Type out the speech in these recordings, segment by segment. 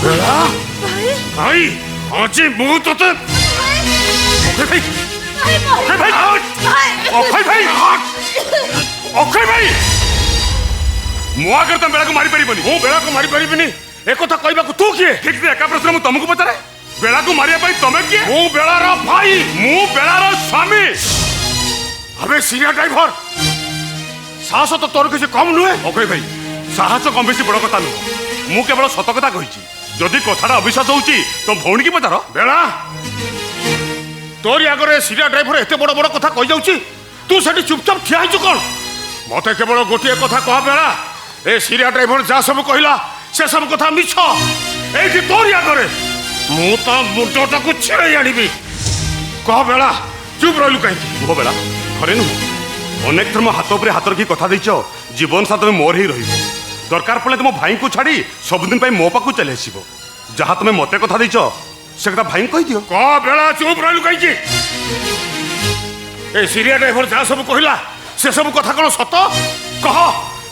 बेला भाई आज मु तोते भाई भाई अक्षय भाई अक्षय भाई मु आगर तुम बेला को मारी पारिबनी मु बेला को मारी पारिबनी एक कथा कहबा को तू किए ठीक एका प्रश्न मु तुमको पचारे बेला को मारिया पाई तमे किए मु बेलार भाई मु बेलार स्वामी अबे सीरिया ड्राइवर साहस तो तोर किसी कम नुहे अक्षय भाई साहस कम बेसी बड़ कथा नुह मु केवल सत कथा कही जदि कथाटा अविश्वास होउची तो भौणी की पचार बेला तोरी आगे सीरिया ड्राइवर एत बड़ बड़ कथा कही जाउची तू सेठी चुपचाप ठिया हिचु कौन मते केवल गोटे कथा कह बेला ए सीरिया ड्राइवर जा सब कहला से सब कथा मिछ एठी तोरी आगे मु तो मुंडटा को छिड़े आनिबी कह बेला चुप रहलु कहीं वो बेला घरे नु अनेक थर मो हाथ उपरे हाथ रखी कथा देछ जीवन साथ में मोर ही रहिबो दरकार पड़े तुम भाई को छाड़ी सबुदिन पाई मो पाखु चले आसीबो जहाँ तुम मते कथा देछ से कथा भाई कहि दियो कह बेला चुप रहलु कहीं ए सीरिया ड्राइवर जा सब कहला से सब कथा कोन सत कह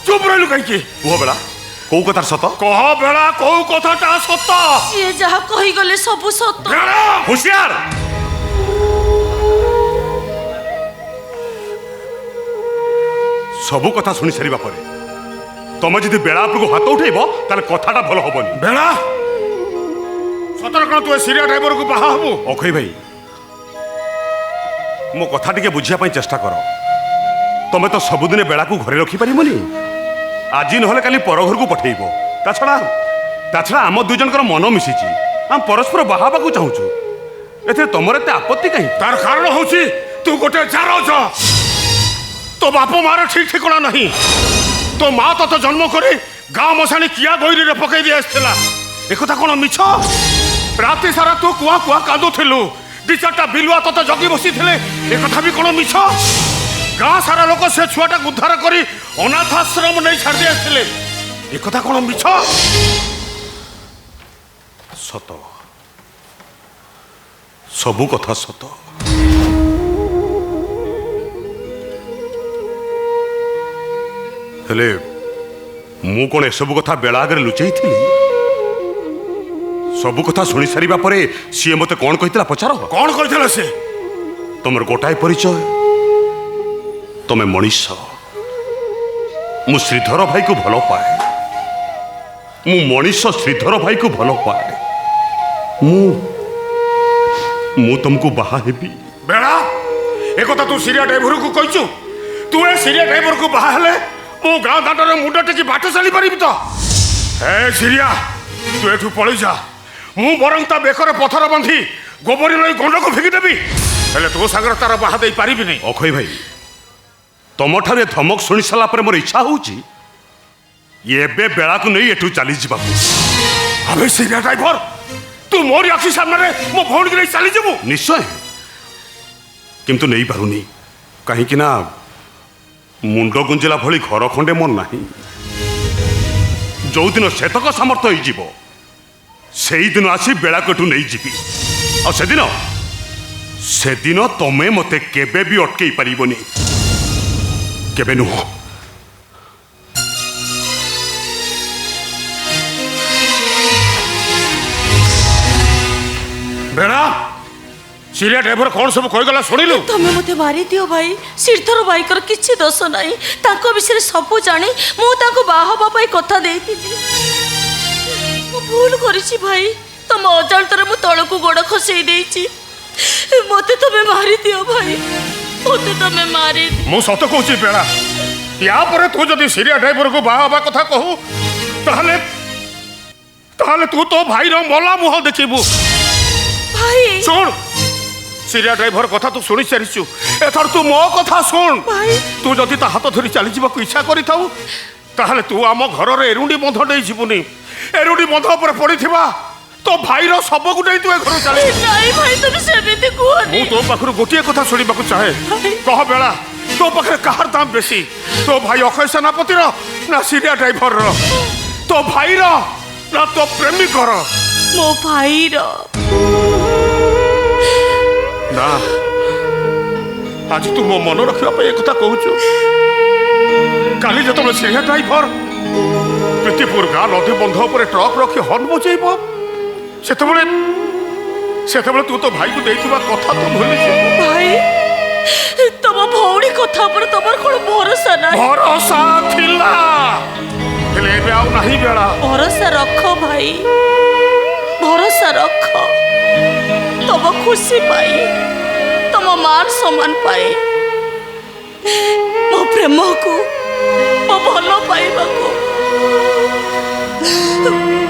चुप रहलु कहीं वो बेला कौ कथा सत कह बेला कौ कथाटा सत ये जहा कहि गले सब सत होशियार सबू कथा शुणी सारा पर तुम जब बेला को हाथ उठेब ताले कथाटा भल हेनी बेला सतर कौन तु सीरिया ड्राइवर को बाहा हबु अक्षय भाई मो कथा टिके बुझिया चेष्टा कर तुम तो सबुदिन बेला को घरे रखिपारनी आज नहले काली पर घर को पठेब ता छड़ा आम दुई जनकर मन मिशिची आम परस्पर बाहाबा को चाहूँ एथे तुम एत आपत्ति कहीं तार कारण हूँ तू गोटे जार तो बाप मार ठीक ठिकना नहीं तो माँ तो जन्म कर गाँ मशाणी किया गोईरी रे पकई दी आसला एक कौन मिछ राति सारा तू कुआ कुआ कांदुलु दी चार्टा बिलुआ तो जगी बसी एक कथा भी कौन मिछ गाँ सारा लोक से छुआटा उद्धार कर अनाथ आश्रम नहीं छाड़ी आसते एक कथा कौन मिछ सत सबू कथा सत हेले मु कौन एसबू कथा बेला आगे लुचई थी सबू कथा शुणी सारा पर सी मत कौन कही पचार कौन कही से तुम गोटाए परिचय तुम मनीष मु श्रीधर भाई को भल पाए मु मनीष श्रीधर भाई को भल पाए मु तुमको बाहा हेबी बेड़ा एक तू सीरिया ड्राइवर को कहीचु तू ए सीरिया ड्राइवर को बाहा हेले मो गाँ दाटर मुंड टेकी बाट चली पारि तो ए सीरिया तू एठू पलि जा मु बरं ता बेकर पथर बंधी गोबरी नई गंड को फिंगिदेवी हेले तो सागर तार बाहा दे पारि नहीं अक्षय भाई तुम ठारे धमक शुणी सारा पर मोर इच्छा होची एबे बेला को नहीं एठू चली जा अबे सीरिया ड्राइवर तू मोर आखि सामने मो भौणी नहीं चली जाबू निश्चय किंतु नहीं पारुनी कहीं ना मुंड गुंजिला भली घर खंडे मोर नहीं जो दिन सेतक सामर्थ्य हो से दिन आसी बेला कटू नहीं जीवी से दिन तमें मते केबे भी अटकई पारिबनी केबे नुह बेड़ा सीरिया ड्राइवर कौन सब कहीगला शुणिलु तमें मते मारी दियो भाई श्रीधर भाई कर किछि दोष नहीं ताको विषय सब जानी मु ताको बाहा पाई कथा देइतिली मु भूल करिछि भाई तुम अजाणतर मु तळको गोड़ खसई देइछि मते तमें मारी दियो भाई मते तमें मारी मु सत कहूछि बेड़ा या परे तू जदि सीरिया ड्राइवर को बाहा कथा कहू ताहले ताहले तू तो भाई रो मला मुह देखिबू भाई सुन सीरिया ड्राइवर कथा तू शुणी सारिचु एथर तू मो कथा सुन भाई तू जदि ता हाथ धरी चली जावाक इच्छा करिथाउ ताहले तू आम घर एरुंडी बंध नहीं जीवनी एरुंडी बंध पर पड़िथिबा तो भाईर सब को नहीं तू घर चले नहीं भाई तुम सेमिति कोनी मु तो पाखरु गोटिए कथा शुणिबाक चाहे कह बेला तो पाखरे कहार दाम बेसी तो भाई अक्षय सेनापति रो ना सीरिया ड्राइवर रो तो भाई रो ना तो प्रेमिक रो मो भाई रो ना आज तू मो मन रखा एक कहूचु काली जो सीरिया ड्राइवर प्रीतिपुर गाँ नदी बंध पर ट्रक रखी हर्न बजेब ସେତେବେଳେ ତୁ ତୋ ଭାଇକୁ ଦେଇଥିବା କଥା ତ ଭୁଲିଛୁ। ଭାଇ ତମ ଭଉଣୀ କଥା ଉପରେ ତମର କଣ ଭରସା ନାହିଁ? ଭରସା ଥିଲା, ହେଲେ ଏବେ ଆଉ ନାହିଁ ବେଳା। ଭରସା ରଖ ଭାଇ, ଭରସା ରଖ। ତମ ଖୁସି ପାଇଁ, ତମ ମାନ ସମ୍ମାନ ପାଇଁ, ମୋ ପ୍ରେମକୁ, ମୋ ଭଲ ପାଇବାକୁ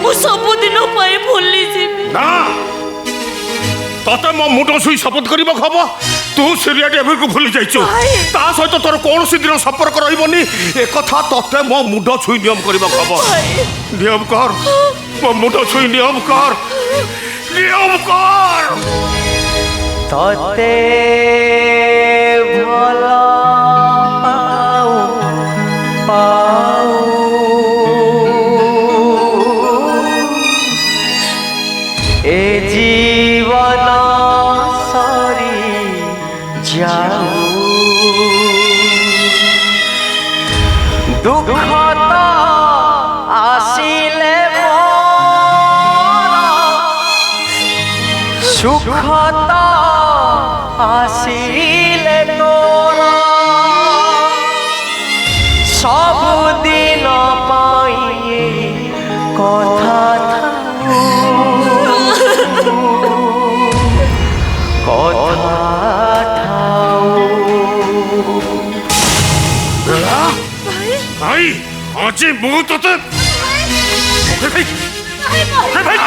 ମୁଁ ସବୁଦିନ ପାଇଁ ଭୁଲିଯିବି। ନା, ତତେ ମୋ ମୁଣ୍ଡ ଛୁଇଁ ଶପଥ କରିବାକୁ ହବ ତୁ ସିରିଆ ଡ୍ରାଇଭରକୁ ଭୁଲି ଯାଇଛୁ। ତା ସହିତ ତୋର କୌଣସି ଦିନ ସମ୍ପର୍କ ରହିବନି, ଏକଥା ତତେ ମୋ ମୁଣ୍ଡ ଛୁଇଁ ନିୟମ କରିବାକୁ ହବ। ନିୟମ କର, ମୋ ମୁଣ୍ଡ ଛୁଇଁ ନିୟମ କର, ନିୟମ କର। ତତେ ଭଲ ପାଉ ଏ ଜୀବନ ସରି ଯାଉ, ଦୁଃଖ ତ ଆସିଲେ সুখ আসিলে তোর সবদিন পাই কথা কথা ভাই আজি মু তোতে ভাই ভাই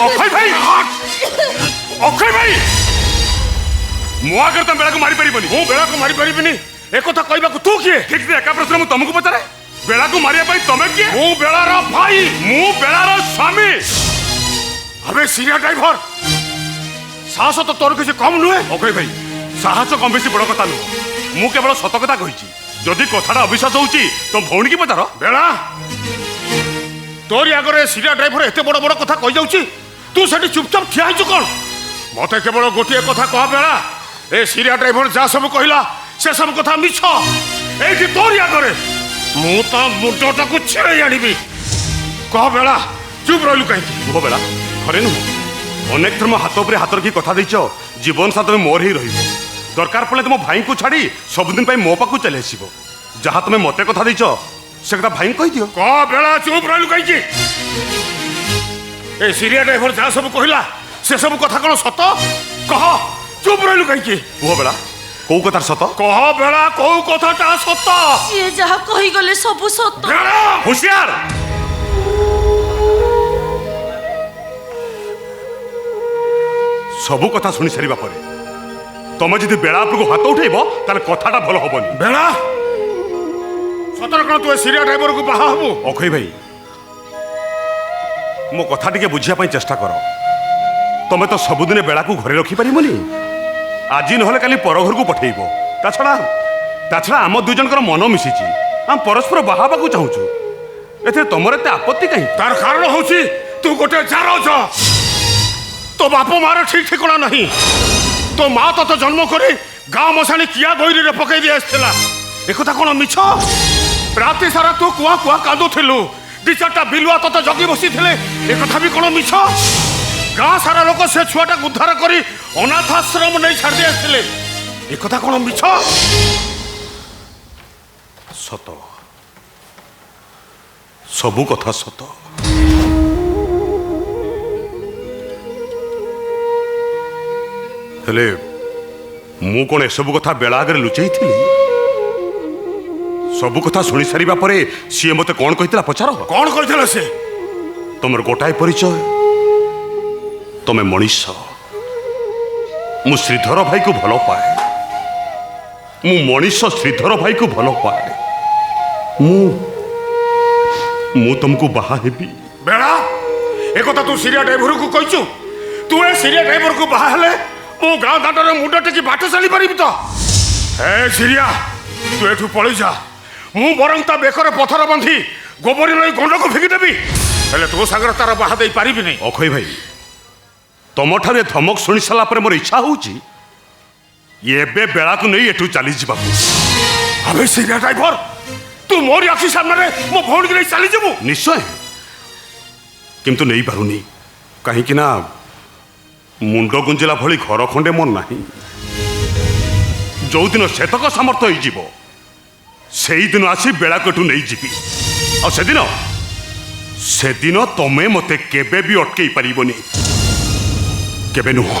অক্ষয় ভাই অক্ষয় ভাই মু আগর তো বেড়া মারি পারিবনি, মু বেড়া মারি পারিবনি এ কথা কইবাকু তু কিয়ে? ঠিক একা প্রশ্ন মু তমকু পচারে। বেড়া মারিয়া পাই তমে কিয়ে? মু বেড়ার ভাই, মু বেড়ার স্বামী। আবে সিরিয়া ড্রাইভর, সাহস তো তোর কিছু কম নুহে। অক্ষয় ভাই সাহস কম বেশি বড় কথা নুহ, মু কেবল সত কথা কইছি। যদি কথাটা অবিশ্বাস হচ্ছে তো ভৌণী কি পচার। বেড়া তোরি আগরে সিরিয়া ড্রাইভর এত বড় বড় কথা কই যাচ্ছি, তু সেটি চুপচাপ ঠিয়া হইছু কোন? মতে কেবল গোটিয়ে কথা কহ বেড়া, এ সিরিয়া ড্রাইভর যা সব কহিলা সে সব কথা মিছ। এইটি তোরি আগরে মু তা মুন্ডটাকু ছিড়াই আনিবি। কহ বেড়া চুপ রইলু কাহিঁকি? কুহ বেড়া ঘরে নুহ, অনেক থর মো হাত উপরে হাত রখি কথা দিছ জীবন সাথে তুমি মোর হি রহিব। দরকার পড়লে তুম ভাইকে ছাড়ি সবুদিন পাই মো পাখু চলে আসব। যাহা তুমি মতে কথা দিছ সে কথা ভাই কই দিও। ক বেড়া চুপ রইলু কাহিঁকি? এই সিরিয়া ড্রাইভর যা সব কহিলা সে সব কথা কোন সত? কহ চুপ রইলু কাহিঁকি? কুহ বেড়া কোউ কথার সত? কহ বেড়া কোউ কথাটা সত? ସିଏ ଯାହା କହିଗଲେ ସବୁ ସତ। বেড়া হুঁশিয়ার। সবু কথা শুনি সারিবা পরে তুমি যদি বেড়া উপরକୁ হাত উঠাইব তাহলে কথাটা ভালো হবনি। বেড়া সতর কোন তুই সিরিয়া ড্রাইভরକୁ বাহা হবু? অক্ষয় ভাই মো কথা টিকে বুঝিয়া পাই চেষ্টা কর। তুমি তো সবুদিনে বেড়াକୁ ঘরে রখি পারিবনি, আজি নহলে কালি পর ঘরକୁ পঠাইব। তাছাড়া আম দুজনকর মন মিশিছি, আমি পরস্পর বাহা হবাকু চাহুছু। এতে তোমার এতে আপত্তি কাহি? তার কারণ হচ্ছে তু গোটে জারজ। তো বাপ মার ঠিক ঠিকনা নাহি। তো মা তত জন্ম করে গাঁ মশানি কিয়া গৈরিরে পকাই দিয়ে আসছিলা। একথা কোন মিছ? রাতে সারা তু কুয়া কুয়া কাঁদুলু, দি চারটা বিলুয়া তত জগি বসিলে, একথা বি কোন মিছ? গাঁ সারা লোক সে ছুয়াটা উদ্ধার করে অনাথ আশ্রম নেই ছাড় দিয়ে আসলে, একথা কোন মিছ? সত, সবু কথা সত। ହେଲେ ମୁଁ କ'ଣ ଏସବୁ କଥା ବେଳା ଆଗରେ ଲୁଚେଇଥିଲି? ସବୁ କଥା ଶୁଣି ସାରିବା ପରେ ସିଏ ମୋତେ କ'ଣ କହିଥିଲା ପଚାର? କ'ଣ କହିଥିଲା ସେ? ତମର ଗୋଟାଏ ପରିଚୟ, ତମେ ମଣିଷ। ମୁଁ ଶ୍ରୀଧର ଭାଇକୁ ଭଲ ପାଏ, ମୁଁ ମଣିଷ ଶ୍ରୀଧର ଭାଇକୁ ଭଲ ପାଏ। ମୁଁ ତମକୁ ବାହା ହେବି। ବେଳା একথা তু সিরিয়া ড্রাইভরକୁ কইছু? তু এ সিরিয়া ড্রাইভরକୁ বাহা হেলে মো গাঁ দাঁটারে মুন্ড টেকি বাট চালি পারিবি তো? হে সিরিয়া তু এঠু পলাই যা, মু বরং তা বেকরে পথর বাঁধি গোবরি নই গন্ডকু ফিকি দেবি, হেলে তো সাগর তার বাহা দেই পারিবি নাই। অক্ষয় ভাই তমঠারে ধমক শুনি সারা পরে মোর ইচ্ছা হଉଛି এবে বেড়াকু নেই এঠু চালি যাবাকু। আবে সিরিয়া ড্রাইভর তু মোর আখি সামনে মো ভৌণী নেই চালি যাবু? নিশ্চয়, কিন্তু নেই পারুনি। କାହିଁକି ନା ମୁଣ୍ଡ ଗୁଞ୍ଜିଲା ଭଳି ଘର ଖଣ୍ଡେ ମୋର ନାହିଁ। ଯୋଉଦିନ ସେତକ ସାମର୍ଥ୍ୟ ହେଇଯିବ ସେଇଦିନ ଆସି ବେଳାକଠୁ ନେଇଯିବି। ଆଉ ସେଦିନ ତମେ ମତେ କେବେ ବି ଅଟକେଇ ପାରିବନି, କେବେ ନୁହଁ।